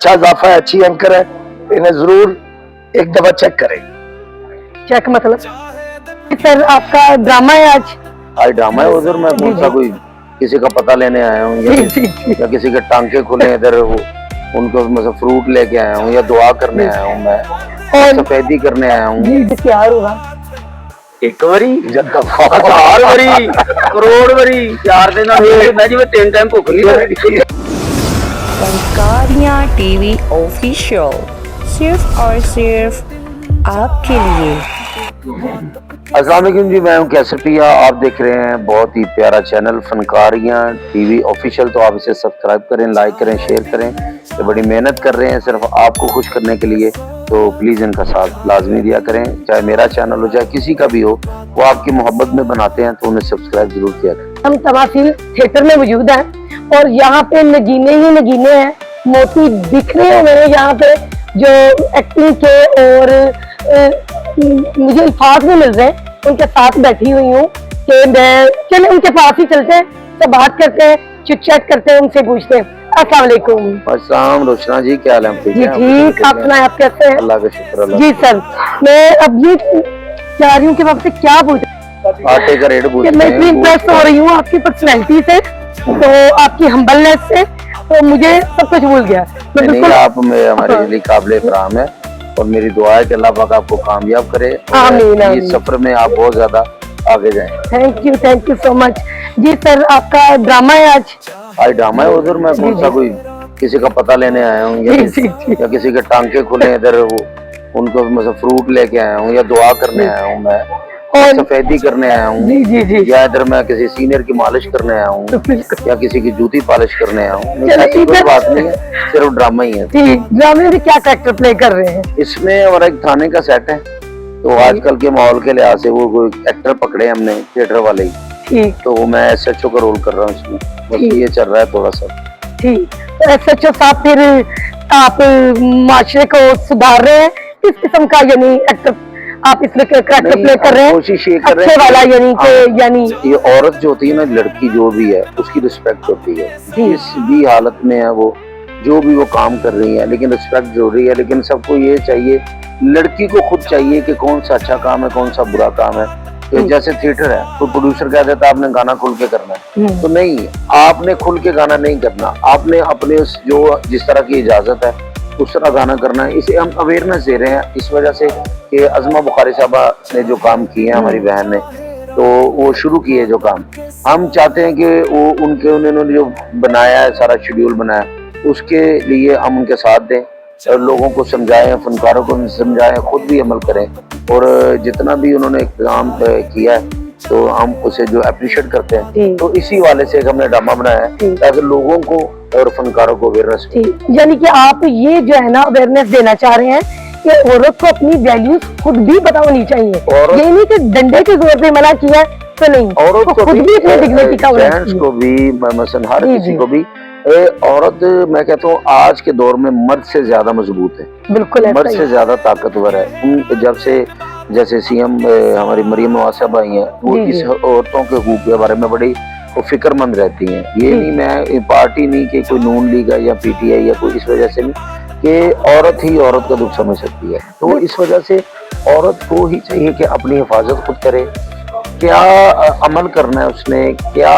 अच्छा इजाफा है, अच्छी एंकर है, इन्हें जरूर एक दफा चेक करें। चेक मतलब सर आपका ड्रामा है आज ड्रामा है उधर। मैं कौन सा कोई किसी का पता लेने आया हूँ या किसी के टांके खुले इधर उनको मतलब फ्रूट लेके आया हूँ या दुआ करने आया हूँ, मैं सफेदी करने आया हूँ। प्यार हुआ एक बारी 4 बारी करोड़ बारी 4 दिन मैं जी 3 टाइम भुख नहीं लगी। फनकारियाँ टीवी ऑफिशियल सिर्फ और सिर्फ आपके लिए। अस्सलाम वालेकुम जी, मैं हूं कैसरपिया। आप देख रहे हैं बहुत ही प्यारा चैनल फनकारियाँ टीवी ऑफिशियल। तो आप इसे सब्सक्राइब करें, लाइक करें, शेयर करें। ये बड़ी मेहनत कर रहे हैं सिर्फ आपको खुश करने के लिए, तो प्लीज़ इनका साथ लाजमी दिया करें। चाहे मेरा चैनल हो चाहे किसी का भी हो, वो आपकी मोहब्बत में बनाते हैं तो उन्हें सब्सक्राइब जरूर किया करें। हम तमासील थिएटर में मौजूद हैं और यहाँ पे नगीने ही नगीने हैं, मोती बिखरे हुए हैं यहाँ पे जो एक्टिंग के, और मुझे अल्फाज नहीं मिल रहे, उनके साथ बैठी हुई हूँ कि मैं चले उनके पास ही चलते हैं, सब बात करते हैं, चिट चैट करते हैं, उनसे पूछते हैं। अस्सलाम वालेकुम। अस्सलाम रोशना जी, क्या हाल है? जी ठीक, आप सुनाए, आप कैसे हैं? अल्लाह का शुक्र। अल्लाह जी सर, मैं अब ये चाह रही हूँ कि आपसे क्या पूछूं, आटे का रेट पूछ। मैं इतनी इम्प्रेस हो रही हूँ आपकी पर्सनैलिटी से, तो आपकी हम्बलनेस से, तो मुझे सब कुछ भूल गया। मैं बिल्कुल आप में हमारे लिए काबिल एहतराम है और मेरी दुआ है कि अल्लाह पाक आपको कामयाब करे। आमीन। इस सफर में आप बहुत ज्यादा आगे जाएं। Thank you so much. जी सर, आपका ड्रामा है आज ड्रामा है उधर। मैं कौन सा कोई किसी का पता लेने आया हूँ या किसी के टांके खुले इधर उनको मतलब फ्रूट लेके आया हूँ या दुआ करने आया हूँ, मैं सफेदी करने आया हूँ, या इधर मैं किसी सीनियर की मालिश करने आया हूँ या किसी की जूती पॉलिश करने आया हूँ। ऐसी कोई बात नहीं है, सिर्फ ड्रामा ही है। ड्रामे में क्या कैरेक्टर प्ले कर रहे हैं? इसमें हमारा एक थाने का सेट है, तो आजकल के माहौल के लिहाज से वो कोई एक्टर पकड़े हमने थिएटर वाले ही, तो मैं SHO का रोल कर रहा हूँ इसमें। बस ये चल रहा है थोड़ा सा। ठीक, तो SHO साहब फिर आप माशरे को सुधार रहे हैं, किस किस्म का यानी एक्टर आप इसमें कैरेक्टर प्ले कर रहे हैं? कोशिश ये कर रहे हैं वाला यानी कि यानी ये औरत जो होती है ना, लड़की जो भी है उसकी रिस्पेक्ट होती है जिस भी हालत में है, वो जो भी वो काम कर रही है, लेकिन रिस्पेक्ट जरूरी है। लेकिन सबको ये चाहिए, लड़की को खुद चाहिए कि कौन सा अच्छा काम है, कौन सा बुरा काम है। तो जैसे थिएटर है तो प्रोड्यूसर कह देता है आपने गाना खुल के करना है, तो नहीं, आपने खुल के गाना नहीं करना, आपने अपने जो जिस तरह की इजाजत है उस तरह गाना करना है। इसे हम अवेयरनेस दे रहे हैं इस वजह से कि अज़मा बुखारी साहबा ने जो काम किए हैं, हमारी बहन ने, तो वो शुरू किए जो काम, हम चाहते हैं कि वो उन्होंने जो बनाया है, सारा शेड्यूल बनाया, उसके लिए हम उनके साथ दें और लोगों को समझाएं, फनकारों को समझाएं, खुद भी अमल करें। और जितना भी उन्होंने काम किया है तो हम उसे जो अप्रिशिएट करते हैं। तो इसी वाले से हमने ड्रामा बनाया है ताकि लोगों को और फनकारों को अवेयरनेस। यानी कि आप ये जो है ना अवेयरनेस देना चाह रहे हैं कि औरत को अपनी वैल्यूज खुद भी पता होनी चाहिए, ये नहीं कि डंडे के जोर पे मना किया तो नहीं, औरत को खुद भी अपनी डिग्निटी का, जेंट्स को भी, मसलन हर किसी को भी। औरत मैं कहता हूँ आज के दौर में मर्द से ज्यादा मजबूत है, बिल्कुल मर्द से ज्यादा ताकतवर है। जब से जैसे CM हमारी मरियम नवाज साहब आई हैं, वो इस औरतों के हुकूक के बारे में बड़ी वो फिक्रमंद रहती हैं। ये नहीं, मैं पार्टी नहीं कि कोई नून लीग है या PTI या कोई, इस वजह से नहीं कि औरत ही औरत का दुख समझ सकती है। तो इस वजह से औरत को ही चाहिए कि अपनी हिफाजत खुद करे, क्या अमल करना है उसने, क्या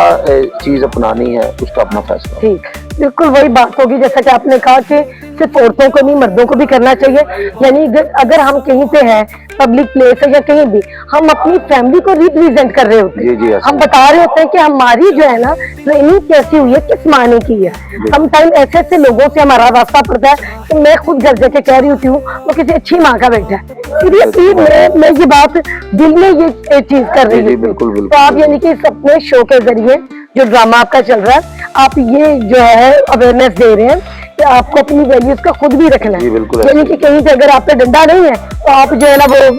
चीज अपनानी है, उसका अपना फैसला। ठीक, बिल्कुल वही बात होगी जैसा कि आपने कहा कि सिर्फ औरतों को नहीं मर्दों को भी करना चाहिए। यानी अगर हम कहीं पे हैं, पब्लिक प्लेस है या कहीं भी, हम अपनी फैमिली को रिप्रेजेंट कर रहे होते हैं। जी, हम बता रहे होते हैं कि हमारी जो है ना ट्रेनिंग कैसी हुई है, किस मायने की है। हम टाइम ऐसे लोगों से हमारा रास्ता पड़ता है कि मैं खुद घर जाके कह रही होती हूँ वो किसी अच्छी माँ का बेटा है। सीरियसली मैं ये बात दिल में ये चीज कर रही हूँ। तो आप यानी कि इस अपने शो के जरिए जो ड्रामा आपका चल रहा है, आप ये जो है अवेयरनेस दे रहे हैं कि आपको अपनी वैल्यूज का खुद भी रखना है। यानी कि कहीं पे अगर आप पे डंडा नहीं है तो आप जो है ना वो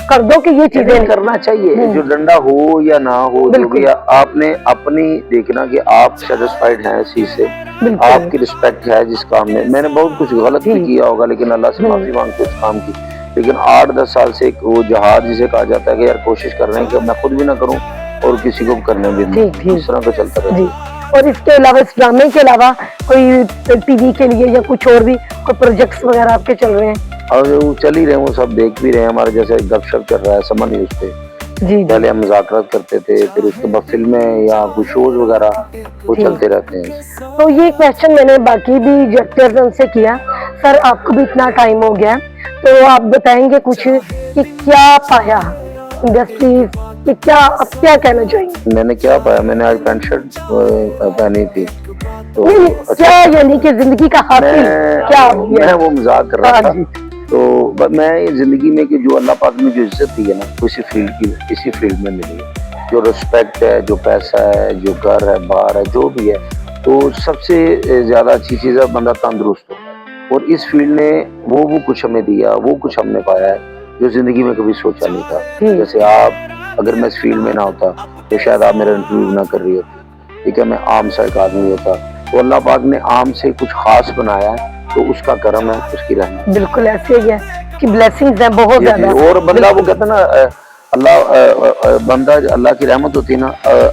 कर दो कि ये चीजें करना चाहिए। जो डंडा हो या ना हो, जो भी आपने अपनी देखना कि आप सेटिस्फाइड हैं इसी से, आपकी रिस्पेक्ट है जिस काम में। मैंने बहुत कुछ गलत भी किया होगा, लेकिन अल्लाह से माफी मांगते उस काम की। लेकिन 8-10 साल से वो जहाद जिसे कहा जाता है कि यार कोशिश कर रहे हैं कि मैं खुद भी ना करूं और किसी को करने भी नहीं, इस तरह का चलता रहता है। और इसके अलावा इस ड्रामे के अलावा कोई टीवी के लिए या कुछ और भी कोई प्रोजेक्ट्स वगैरह आपके चल रहे हैं? और वो चल ही रहे हैं, वो सब देख भी रहे हैं। हमारे जैसे गपशप चल रहा है समन न्यूज पे, जी पहले हम मुज़ाकरात करते थे, फिर उसके बाद फिल्में या कुछ शोज वगैरह वो चलते रहते हैं। तो ये क्वेश्चन मैंने बाकी भी जो एक्टर्स उनसे किया। सर आपको भी इतना टाइम हो गया, तो आप बताएंगे कुछ कि क्या पाया इंडस्ट्रीज कि क्या, आप क्या कहना चाहेंगे? मैंने क्या पाया, मैंने आज पैंट शर्ट पहनी थी तो नहीं, क्या यानी कि जिंदगी का हासिल क्या हो गया? मैं वो मजाक कर रहा हाँ था। जी। तो मैं ये जिंदगी में कि जो अल्लाह पाक ने जो इज्जत दी है ना, किसी फील्ड की इसी फील्ड में मिली है। जो रिस्पेक्ट है, जो पैसा है, जो घर है, बाहर है, जो भी है, तो सबसे ज्यादा अच्छी चीज है बंदा तंदुरुस्त हो। और इस फील्ड ने वो कुछ हमें दिया, वो कुछ हमने पाया है जो जिंदगी में कभी सोचा नहीं था। जैसे आप, अगर मैं इस फील्ड में ना होता तो शायद आप मेरा इंटरव्यू ना कर रही होती, ठीक है, मैं आम सा एक आदमी होता। तो अल्लाह पाक ने आम से कुछ खास बनाया है, तो उसका करम है, उसकी रहमत। बिल्कुल ऐसे ही है कि ब्लेसिंग्स हैं बहुत ज्यादा। और बंदा वो कहता है ना, अल्लाह बंदा अल्लाह की रहमत होती है ना,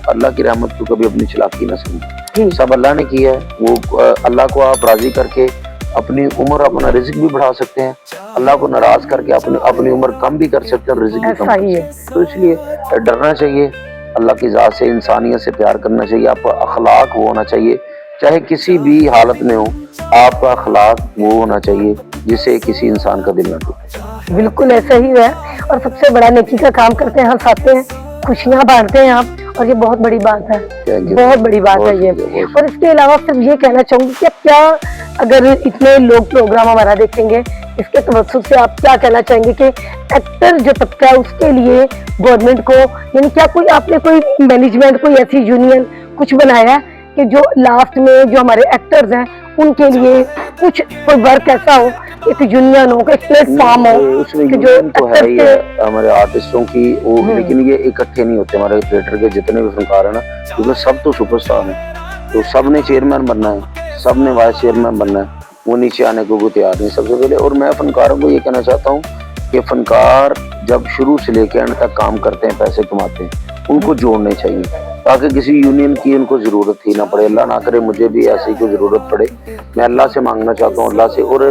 अल्लाह की रहमत को कभी अपनी चालाकी ना समझे। सब अल्लाह ने किया है, वो अल्लाह को आप राजी करके अपनी उम्र, अपना रिज़्क भी बढ़ा सकते हैं। अल्लाह को नाराज करके अपनी उम्र कम भी कर सकते हैं और रिज़्क भी कम कर सकते हैं। तो इसलिए डरना चाहिए, अल्लाह की ज़ात से, इंसानियत से प्यार करना चाहिए। आपका अखलाक वो होना चाहिए, चाहे किसी भी हालत में हो, आपका अखलाक वो होना चाहिए जिससे किसी इंसान का दिल न टूटे। बिल्कुल ऐसा ही है, और सबसे बड़ा नेकी का काम करते हैं, हंसाते हैं, खुशियां बांटते हैं आप, और ये बहुत बड़ी बात है, बहुत बड़ी बात है ये। और इसके अलावा सिर्फ ये कहना चाहूंगी कि क्या अगर इतने लोग प्रोग्राम हमारा देखेंगे, इसके तवज्जुह से आप क्या कहना चाहेंगे कि एक्टर जो तबका है उसके लिए गवर्नमेंट को, यानी क्या कोई आपने कोई मैनेजमेंट, कोई ऐसी यूनियन कुछ बनाया है कि जो लास्ट में जो हमारे एक्टर्स हैं उनके लिए कुछ कोई वर्क ऐसा हो, एक यूनियन हो, एक प्लेटफॉर्म हो? उसमें कि जो यूनियन तो है ही है एक्टर्स हमारे आर्टिस्टों की, वो लेकिन ये इकट्ठे नहीं होते। हमारे थिएटर के जितने भी फनकार है ना, क्योंकि सब तो सुपरस्टार हैं, तो सब ने चेयरमैन बनना है, सब ने वाइस चेयरमैन बनना है, वो नीचे आने को तैयार नहीं सबसे पहले। और मैं फनकारों को ये कहना चाहता हूँ कि फनकार जब शुरू से लेकर अंत तक काम करते हैं, पैसे कमाते हैं, उनको जोड़ने चाहिए ताकि किसी यूनियन की उनको जरूरत ही ना पड़े। अल्लाह ना करे मुझे भी ऐसी कोई जरूरत पड़े। मैं अल्लाह से मांगना चाहता हूँ, अल्लाह से, और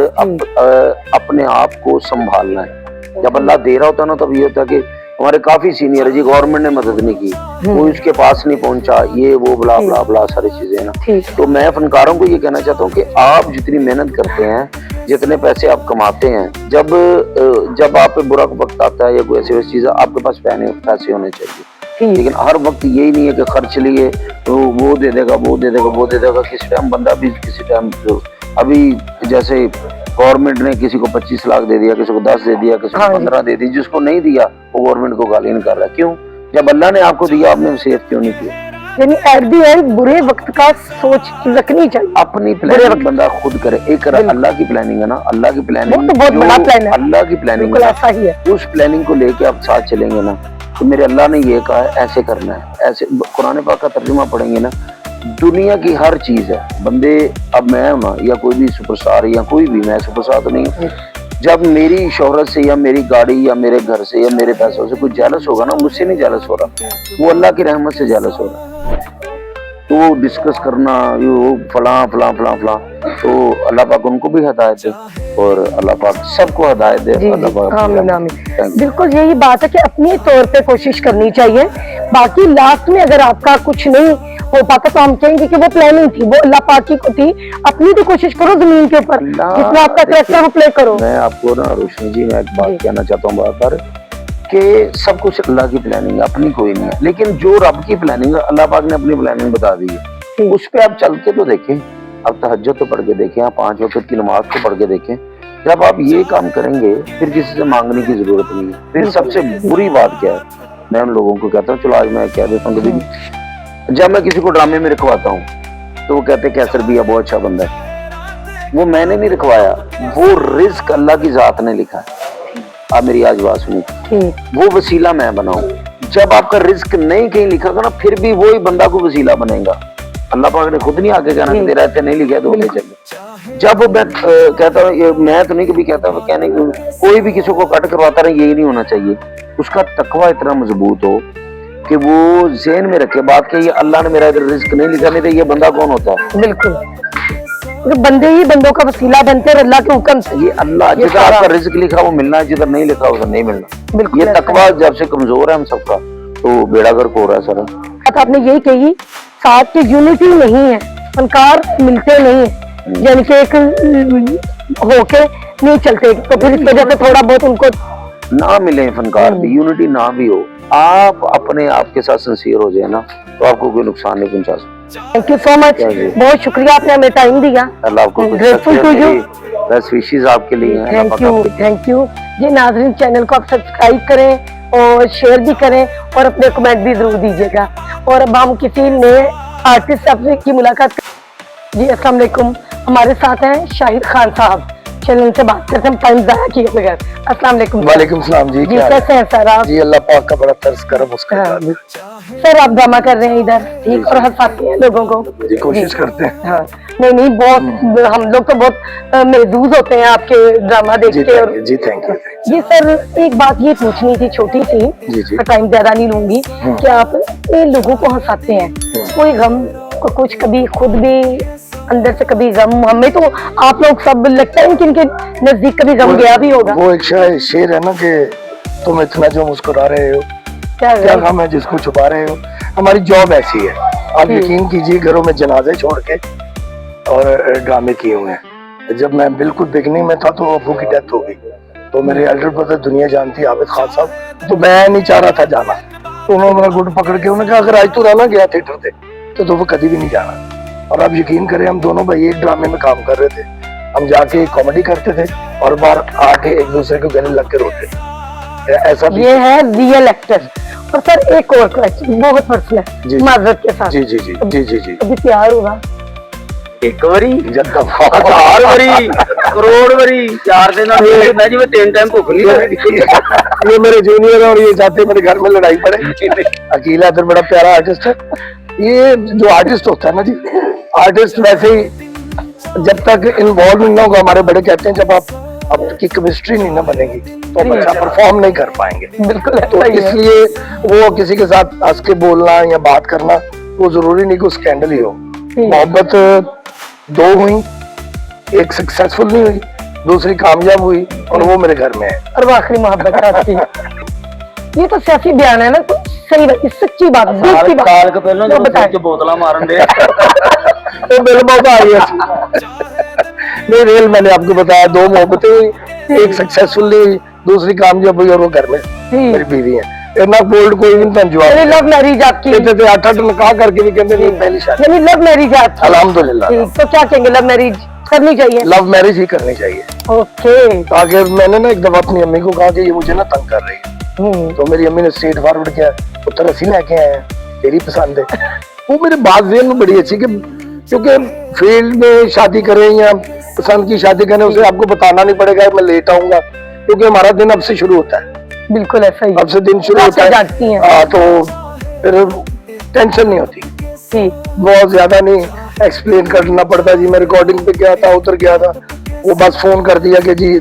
अपने आप को संभालना है। जब अल्लाह दे रहा होता है ना, तब ये होता है कि हमारे काफी सीनियर है जी, गवर्नमेंट ने मदद नहीं की, कोई उसके पास नहीं पहुंचा, ये वो बला बला बला सारी चीजें है ना। तो मैं फनकारों को ये कहना चाहता हूँ कि आप जितनी मेहनत करते हैं, जितने पैसे आप कमाते हैं, जब आप पे बुरा वक्त आता है या कोई ऐसी चीज, आपके पास पैसे होने चाहिए। लेकिन हर वक्त यही नहीं है कि खर्च लिए तो वो दे देगा, वो दे देगा, वो दे देगा। किसी टाइम बंदा भी, किसी टाइम अभी जैसे गवर्नमेंट ने किसी को 25 लाख दे दिया, किसी को 10 दे दिया, किसी को 15 दे दी, जिसको नहीं दिया वो गवर्नमेंट को गाली नहीं कर रहा। क्यों? जब अल्लाह ने आपको दिया, आपने सेव क्यों नहीं किया? यानी एट द एंड बुरे वक्त का सोच रखनी चाहिए, अपनी प्लानिंग बंदा खुद करे। एक अल्लाह की प्लानिंग है ना, अल्लाह की प्लानिंग तो बहुत बड़ा प्लान है, अल्लाह की प्लानिंग ऐसा ही है। उस प्लानिंग को लेके आप साथ चलेंगे ना, तो मेरे अल्लाह ने ये कहा है ऐसे करना है, ऐसे। कुरान पाक का तर्जुमा पढ़ेंगे ना, दुनिया की हर चीज है बंदे। अब मैं हूं ना, या कोई भी सुपरस्टार या कोई भी, मैं सुपरस्टार तो नहीं हूं, जब मेरी शोहरत से या मेरी गाड़ी या मेरे घर से या मेरे पैसों से कोई जेलस होगा ना, मुझसे नहीं जेलस हो रहा, वो अल्लाह की रहमत से जेलस हो रहा। तो वो डिस्कस करना, वो फला फला फला फला, तो अल्लाह पाक उनको भी हिदायत दे और अल्लाह पाक सबको हिदायत दे। अल्लाह पाक आमीन आमीन। बिल्कुल यही बात है कि अपनी तौर पे कोशिश करनी चाहिए। बाकी लास्ट में अगर आपका कुछ नहीं हो पाता तो हम कहेंगे कि वो प्लानिंग थी, वो अल्लाह पाक की थी। अपनी तो कोशिश करो जमीन के ऊपर, जितना आपका कैरेक्टर वो प्ले करो। मैं आपको ना रोशनी जी, मैं एक बात कहना चाहता हूँ बार बार कि सब कुछ अल्लाह की प्लानिंग है, अपनी कोई नहीं है। लेकिन जो रब की प्लानिंग है, अल्लाह पाक ने अपनी प्लानिंग बता दी है, उस पे आप चल के तो देखें। आप तहज्जुद तो पढ़ के देखें, आप 5 वक्त की नमाज तो पढ़ के देखें। जब आप ये काम करेंगे, फिर किसी से मांगने की जरूरत नहीं है। फिर सबसे बुरी बात क्या है, मैं उन लोगों को कहता हूँ, चलो आज मैं कह देता हूँ, कभी जब मैं किसी को ड्रामे में रखवाता हूँ तो वो कहते कैसर भैया बहुत अच्छा बंदा है। वो मैंने नहीं रखवाया, वो रिस्क अल्लाह की जात ने लिखा है। आप मेरी आज बात सुनिए, वो वसीला मैं बनाऊं। जब आपका रिस्क नहीं कहीं लिखा होगा ना, फिर भी वही बंदा को वसीला बनेगा। अल्लाह पाक ने खुद नहीं आगे कहना कि तेरा इतने नहीं लिखा तो ले चले। जब मैं कहता हूँ, मैं तो नहीं कभी कहता, कहने कोई भी किसी को कट करवाता रहे, यही नहीं होना चाहिए। उसका तकवा इतना मजबूत हो कि वो ज़हन में रखे बात कि ये अल्लाह ने मेरा इधर रिस्क नहीं लिखा, नहीं तो ये बंदा कौन होता है? बिल्कुल, तो बंदे ही बंदों का वसीला बनते हैं अल्लाह के हुक्म से। ये अल्लाह ये जिधर सारा- आपका रिस्क लिखा वो मिलना है, जिधर नहीं लिखा उधर नहीं मिलना। बिल्कुल ये ऐसा तकवा जब से कमजोर है हम सबका, तो बेड़ा गर्क हो रहा है सारा। बात आपने यही कही, साथ की यूनिटी नहीं है, फनकार मिलते नहीं है, यानी कि एक होके नहीं चलते, तो फिर इस वजह से थोड़ा बहुत उनको ना मिले फनकार भी, यूनिटी ना भी हो, आप अपने आप के साथ सिंसियर हो जाए ना, तो आपको कोई नुकसान नहीं पहुंचा सकता। थैंक यू सो मच, बहुत शुक्रिया आपने हमें टाइम दिया। अल्लाह आपको grateful to you, best wishes आपके लिए हैं। Thank you thank you. ये नाज़रीन, चैनल को आप सब्सक्राइब करें और शेयर भी करें और अपने कमेंट भी जरूर दीजिएगा। और अब हम किसी नए आर्टिस्ट आपसे की मुलाकात जी। अस्सलाम वालेकुम, हमारे साथ हैं शाहिद खान साहब, चैनल से बात करते हैं टाइम ज़ाया किए बगैर। अस्सलाम वालेकुम सर। वालेकुम सलाम जी, जी क्या हाल है? कैसे हैं सर आप? जी अल्लाह पाक का बड़ा तरस करम उसका। हाँ, सर आप ड्रामा कर रहे हैं इधर, ठीक, और हंसाते हैं लोगों को। जी कोशिश करते हैं। हाँ, नहीं नहीं, बहुत हम लोग तो बहुत महजूज होते हैं आपके ड्रामा देख जी के। और जी थैंक यू। ये सर एक बात ये पूछनी थी छोटी सी, जी, जी। मैं टाइम ज्यादा नहीं लूंगी, कि आप ये लोगों को हंसाते हैं, कोई गम को कुछ कभी खुद भी अंदर से कभी गम, हमें तो आप लोग सब लगता है कि इनके नजदीक कभी गम गया भी होगा। वो एक शेर है ना कि तुम इतना जो मुस्कुरा रहे हो, क्या क्या गम? गम है जिसको छुपा रहे हो। हमारी जॉब ऐसी है, आप यकीन कीजिए घरों में जनाजे छोड़ के और ड्रामे किए हुए हैं। जब मैं बिल्कुल बिगनिंग में था तो अबू की डेथ हो गई, तो मेरे एल्डर ब्रदर दुनिया जानती है आबिद खान साहब, तो मैं नहीं चाह रहा था जाना, तो उन्होंने मेरा गुट पकड़ के उन्होंने कहा अगर आज तू रहना गया थिएटर पे तो वो कभी भी नहीं जाना। और आप यकीन करें हम दोनों भाई एक ड्रामे में काम कर रहे थे, हम जाके कॉमेडी करते थे और बाहर आके एक दूसरे को गले लग के रोते थे। ऐसा भी ये है रियल एक्टर। और सर एक और क्वेश्चन बहुत पर्सनल जी। है, माजरत के साथ, जी जी जी जी जी जी कभी प्यार हुआ? एक बारी जब तक चार बारी करोड़ बारी 4 दिन मैं जी मैं 3 टाइम भूख नहीं लगी। ये मेरे जूनियर है और ये चाहते मेरे घर में लड़ाई पड़े। अकीला इधर बड़ा प्यारा आर्टिस्ट है। ये जो आर्टिस्ट होता है ना जी, आर्टिस्ट वैसे ही जब तक इन्वॉल्व नहीं होगा, हमारे बड़े कहते हैं जब आपकी केमिस्ट्री नहीं ना बनेगी तो आप अच्छा परफॉर्म नहीं कर पाएंगे। बिल्कुल तो ऐसा ही है। इसलिए वो किसी के साथ हंस के बोलना या बात करना वो जरूरी नहीं कि स्कैंडल ही हो। मोहब्बत 2 हुई, एक सक्सेसफुल नहीं हुई, दूसरी कामयाब हुई और वो मेरे घर में है। और वो आखिरी मोहब्बत है आपकी। ये तो सियासी बयान है ना, तो सही बात, सच्ची बात, दिल की बात। साल के पहले तो बताएं। जो बोतला मारन दे तो मेरे मौका आई है। नहीं रियल मैंने आपको बताया 2 मोहब्बतें हुई, एक सक्सेसफुल नहीं हुई, दूसरी कामयाब हुई और वो घर में मेरी बीवी है। इतना बोल्ड कोई भी नहीं जवाब यानी लव मैरिज आपकी, कहते थे 8 निकाह करके भी कहते नहीं पहली शादी। यानी लव मैरिज आपकी। अल्हम्दुलिल्लाह ठीक, तो क्या कहेंगे, लव मैरिज करनी चाहिए? लव मैरिज ही करनी चाहिए। ओके। ताकि मैंने ना एक दफा अपनी अम्मी को कहा कि ये मुझे ना तंग कर रही है, तो मेरी अम्मी ने स्ट्रेट फॉरवर्ड किया, पुत्र अस्सी लेके आए हैं, तेरी पसंद है। वो मेरे बात ज़हन में बड़ी अच्छी कि क्योंकि फील्ड में शादी करें या पसंद की शादी करें उसे आपको बताना नहीं पड़ेगा मैं लेट आऊंगा, क्योंकि हमारा दिन अब से शुरू होता है। बिल्कुल ऐसा ही है। अब से दिन शुरू होता है। जागती हैं। हाँ, तो फिर टेंशन नहीं होती, ठीक, बहुत ज्यादा नहीं एक्सप्लेन करना पड़ता। जी मैं रिकॉर्डिंग पे गया था, उतर गया था, वो बस फोन कर दिया कि जी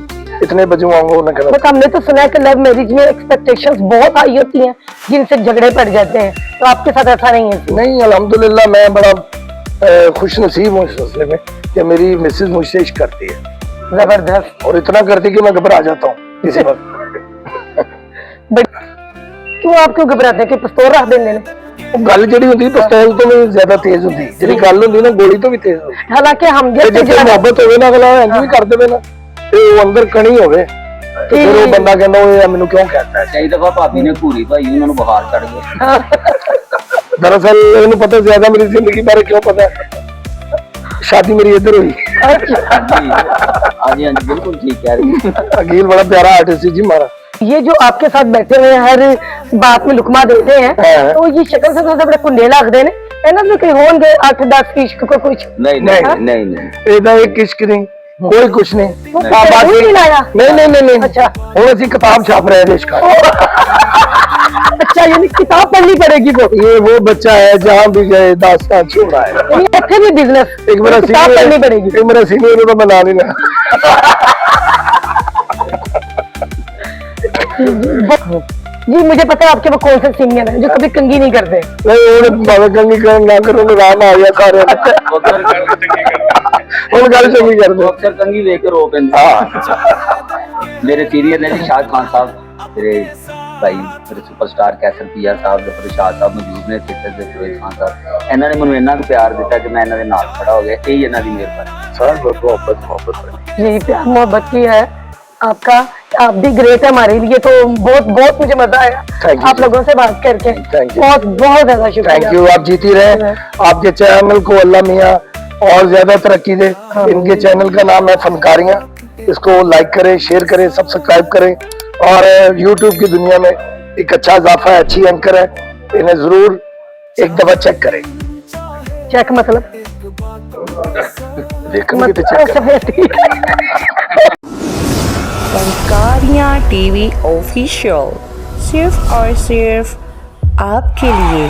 इतने बजे आऊंगा। उन्होंने बट हमने तो सुना है कि लव मैरिज में एक्सपेक्टेशंस बहुत हाई होती हैं जिनसे झगड़े पड़ जाते हैं, तो आपके साथ ऐसा नहीं है? नहीं अल्हम्दुलिल्लाह मैं बड़ा खुश नसीब हूँ इस सिलसिले में कि मेरी मिसेज मुझसे इश्क करती है जबरदस्त। और इतना करती कि मैं घबरा जाता हूँ किसी वक्त। बट क्यों आप क्यों घबराते हैं कि पिस्तौल रख देंगे? गल जी होती पिस्तौल तो मैं ज्यादा तेज होती, जी गल होती ना गोली तो भी तेज होती। हालांकि हम ਤੇ ਜਿੱਥੇ ਮੁਹੱਬਤ ਹੋਵੇ ਨਾ ਅਗਲਾ ਇੰਜ ਵੀ ਕਰ ਦੇਵੇ ਨਾ ਤੇ ਉਹ ਅੰਦਰ ਕਣੀ ਹੋਵੇ ਤੇ ਫਿਰ ਉਹ ਬੰਦਾ ਕਹਿੰਦਾ ਓਏ ਮੈਨੂੰ ਕਿਉਂ कहता है। ਕਈ ਦਫਾ ਭਾਬੀ ਨੇ ਘੂਰੀ ਭਾਈ ਉਹਨਾਂ ਨੂੰ ਬੁਖਾਰ ਚੜ ਗਿਆ। दरअसल ਇਹਨੂੰ ਪਤਾ ਜ਼ਿਆਦਾ ਮੇਰੀ ਜ਼ਿੰਦਗੀ ਬਾਰੇ ਕਿਉਂ ਪਤਾ ਹੈ, शादी मेरी इधर हुई। हाँ जी हाँ जी बिल्कुल ठीक कह रही है। अकील बड़ा प्यारा आर्टिस्ट है जी हमारा। ये जो आपके साथ बैठे हुए हैं, हर बात में लुकमा देते हैं, हाँ। तो ये शक्ल से तो बड़े कुंडे लगते हैं है ना, तो कहीं होंगे 8-10 इश्क को कुछ। नहीं नहीं नहीं नहीं ਇਹਦਾ ਇੱਕ ਇਸ਼ਕ नहीं कोई कुछ नहीं। वो हाँ, फिर बाकी- नहीं लाया? नहीं नहीं नहीं नहीं। अच्छा। ਹੁਣ ਅਸੀਂ किताब छाप रहे हैं इश्क का। अच्छा, यानी किताब पढ़नी पड़ेगी वो, ये वो बच्चा है जहाँ भी गए दास्तान छोड़ा है। यानी अच्छे भी बिजनेस एक मेरा किताब पढ़नी पड़ेगी। एक मेरा सीनियर तो बना नहीं ना। जी मुझे पता है आपके वो कौन से सिंगर है जो कभी कंगी नहीं करते। नहीं भावे कंगी कर ना करो राम आ गया सारे उन गल चंगी कर दो अक्सर कंगी लेकर रो पैंदे। हाँ मेरे सीनियर ने जी शाद खान साहब, मेरे भाई मेरे सुपरस्टार कैसर पिया साहब, जफर शाह साहब मौजूद ने थिएटर ਦੇ ਫਿਰੋਜ਼ ਖਾਨ ਸਾਹਿਬ। ਇਹਨਾਂ ਨੇ ਮੈਨੂੰ ਇੰਨਾ ਕੁ ਪਿਆਰ ਦਿੱਤਾ ਕਿ ਮੈਂ ਇਹਨਾਂ ਦੇ ਨਾਲ ਖੜਾ ਹੋ ਗਿਆ। ਇਹ ਇਹਨਾਂ ਦੀ ਮਿਹਰਬਾਨੀ। सर मोहब्बत जी प्यार मोहब्बत की है आपका, आप भी ग्रेट है हमारे लिए। तो बहुत बहुत मुझे मजा आया Thank you, आप लोगों से बात करके। Thank you. बहुत बहुत ज्यादा शुक्रिया। Thank you. आप जीती रहे, आपके चैनल को अल्लाह मियाँ और ज्यादा तरक्की दे। इनके चैनल का नाम है फनकारियाँ, इसको लाइक करें, शेयर करें, सब्सक्राइब करें और यूट्यूब की दुनिया में एक अच्छा इजाफा है, अच्छी एंकर है, इन्हें जरूर एक दफा चेक करें। चेक मतलब देखने की तो चेक करें। ठीक है। फनकारियाँ टीवी ऑफिशियल, सिर्फ और सिर्फ आपके लिए।